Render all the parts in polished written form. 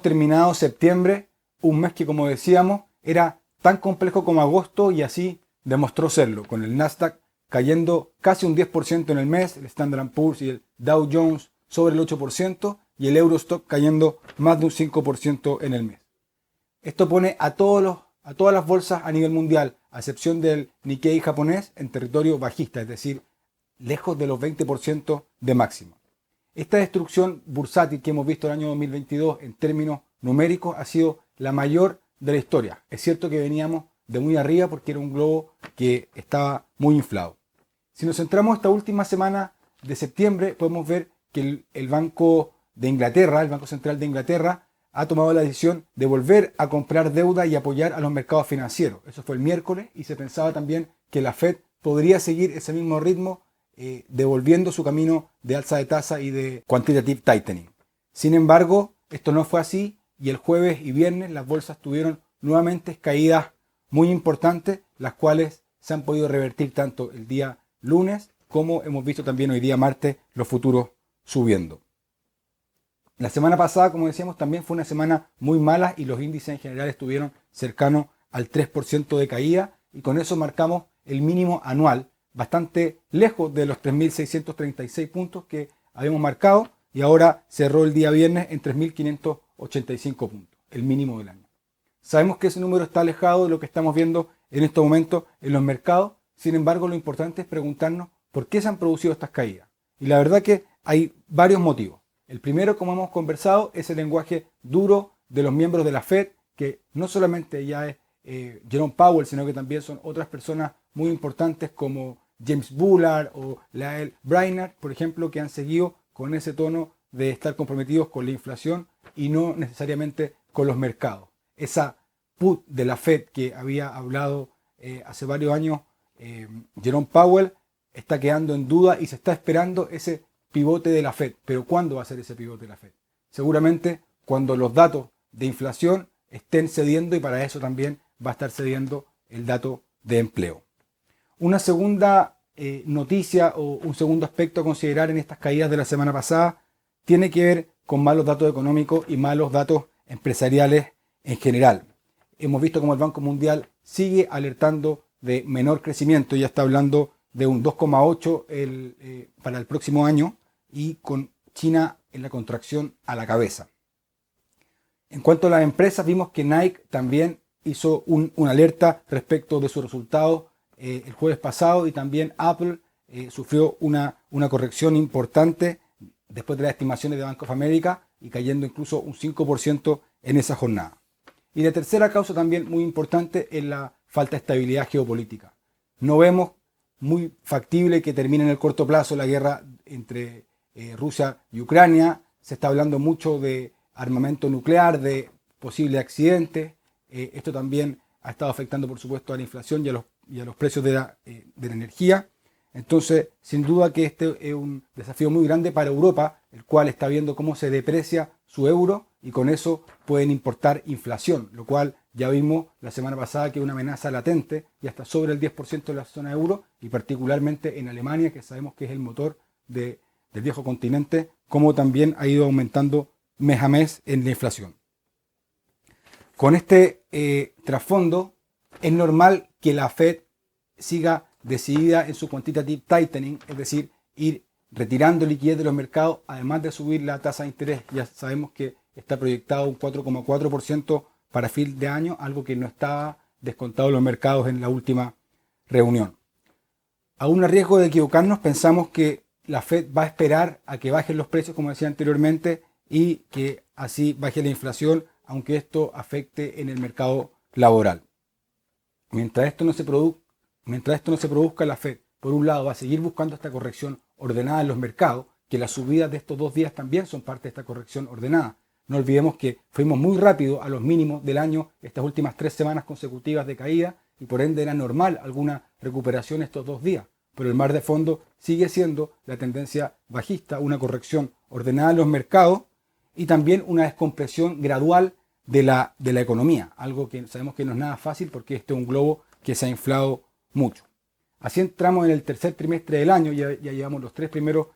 hemos terminado septiembre, un mes que, como decíamos, era tan complejo como agosto y así demostró serlo, con el Nasdaq cayendo casi un 10% en el mes, el Standard & Poor's y el Dow Jones sobre el 8% y el Eurostock cayendo más de un 5% en el mes. Esto pone a todas las bolsas a nivel mundial, a excepción del Nikkei japonés, en territorio bajista, es decir, lejos de los 20% de máximo. Esta destrucción bursátil que hemos visto el año 2022 en términos numéricos ha sido la mayor de la historia. Es cierto que veníamos de muy arriba porque era un globo que estaba muy inflado. Si nos centramos esta última semana de septiembre, podemos ver que el Banco de Inglaterra, el Banco Central de Inglaterra, ha tomado la decisión de volver a comprar deuda y apoyar a los mercados financieros. Eso fue el miércoles y se pensaba también que la Fed podría seguir ese mismo ritmo, devolviendo su camino de alza de tasa y de quantitative tightening. Sin embargo, esto no fue así y el jueves y viernes las bolsas tuvieron nuevamente caídas muy importantes, las cuales se han podido revertir tanto el día lunes como hemos visto también hoy día martes los futuros subiendo. La semana pasada, como decíamos, también fue una semana muy mala y los índices en general estuvieron cercanos al 3% de caída y con eso marcamos el mínimo anual, bastante lejos de los 3.636 puntos que habíamos marcado y ahora cerró el día viernes en 3.585 puntos, el mínimo del año. Sabemos que ese número está alejado de lo que estamos viendo en estos momentos en los mercados, sin embargo lo importante es preguntarnos por qué se han producido estas caídas. Y la verdad que hay varios motivos. El primero, como hemos conversado, es el lenguaje duro de los miembros de la Fed, que no solamente ya es Jerome Powell, sino que también son otras personas muy importantes como James Bullard o Lael Brainerd, por ejemplo, que han seguido con ese tono de estar comprometidos con la inflación y no necesariamente con los mercados. Esa put de la Fed que había hablado hace varios años Jerome Powell está quedando en duda y se está esperando ese pivote de la Fed. Pero ¿cuándo va a ser ese pivote de la Fed? Seguramente cuando los datos de inflación estén cediendo y para eso también va a estar cediendo el dato de empleo. Una segunda noticia o un segundo aspecto a considerar en estas caídas de la semana pasada tiene que ver con malos datos económicos y malos datos empresariales en general. Hemos visto como el Banco Mundial sigue alertando de menor crecimiento, ya está hablando de un 2,8 para el próximo año y con China en la contracción a la cabeza. En cuanto a las empresas, vimos que Nike también hizo una alerta respecto de sus resultados el jueves pasado y también Apple sufrió una corrección importante después de las estimaciones de Bank of America y cayendo incluso un 5% en esa jornada. Y la tercera causa también muy importante es la falta de estabilidad geopolítica. No vemos muy factible que termine en el corto plazo la guerra entre Rusia y Ucrania. Se está hablando mucho de armamento nuclear, de posibles accidentes. Esto también ha estado afectando, por supuesto, a la inflación y a los precios de la energía. Entonces, sin duda que este es un desafío muy grande para Europa, el cual está viendo cómo se deprecia su euro y con eso pueden importar inflación, lo cual ya vimos la semana pasada que es una amenaza latente y hasta sobre el 10% de la zona euro y particularmente en Alemania, que sabemos que es el motor del viejo continente, como también ha ido aumentando mes a mes en la inflación. Con este trasfondo, es normal que la Fed siga decidida en su quantitative tightening, es decir, ir retirando liquidez de los mercados, además de subir la tasa de interés. Ya sabemos que está proyectado un 4,4% para fin de año, algo que no estaba descontado en los mercados en la última reunión. Aún a riesgo de equivocarnos, pensamos que la Fed va a esperar a que bajen los precios, como decía anteriormente, y que así baje la inflación, aunque esto afecte en el mercado laboral. Mientras esto no se produzca, la Fed, por un lado, va a seguir buscando esta corrección ordenada en los mercados, que las subidas de estos 2 días también son parte de esta corrección ordenada. No olvidemos que fuimos muy rápido a los mínimos del año estas últimas 3 semanas consecutivas de caída y por ende era normal alguna recuperación estos 2 días. Pero el mar de fondo sigue siendo la tendencia bajista, una corrección ordenada en los mercados y también una descompresión gradual de la economía, algo que sabemos que no es nada fácil porque este es un globo que se ha inflado mucho. Así entramos en el tercer trimestre del año, ya llevamos los 3 primeros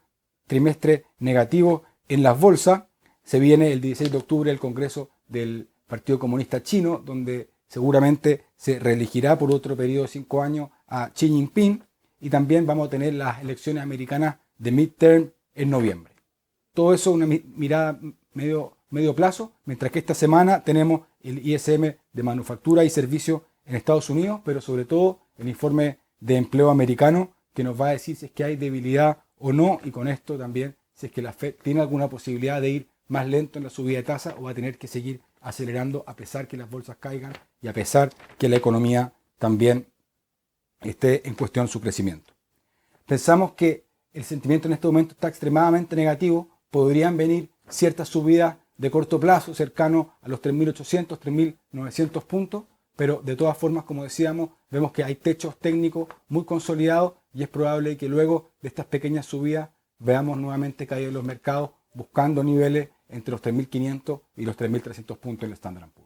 trimestres negativos en las bolsas. Se viene el 16 de octubre el Congreso del Partido Comunista Chino, donde seguramente se reelegirá por otro periodo de 5 años a Xi Jinping, y también vamos a tener las elecciones americanas de midterm en noviembre. Todo eso una mirada medio plazo, mientras que esta semana tenemos el ISM de manufactura y servicios en Estados Unidos, pero sobre todo el informe de empleo americano, que nos va a decir si es que hay debilidad o no, y con esto también si es que la Fed tiene alguna posibilidad de ir más lento en la subida de tasa o va a tener que seguir acelerando a pesar que las bolsas caigan y a pesar que la economía también esté en cuestión su crecimiento. Pensamos que el sentimiento en este momento está extremadamente negativo, podrían venir ciertas subidas de corto plazo cercanos a los 3.800, 3.900 puntos, pero de todas formas, como decíamos, vemos que hay techos técnicos muy consolidados y es probable que luego de estas pequeñas subidas veamos nuevamente caídas los mercados buscando niveles entre los 3.500 y los 3.300 puntos en el Standard & Poor's.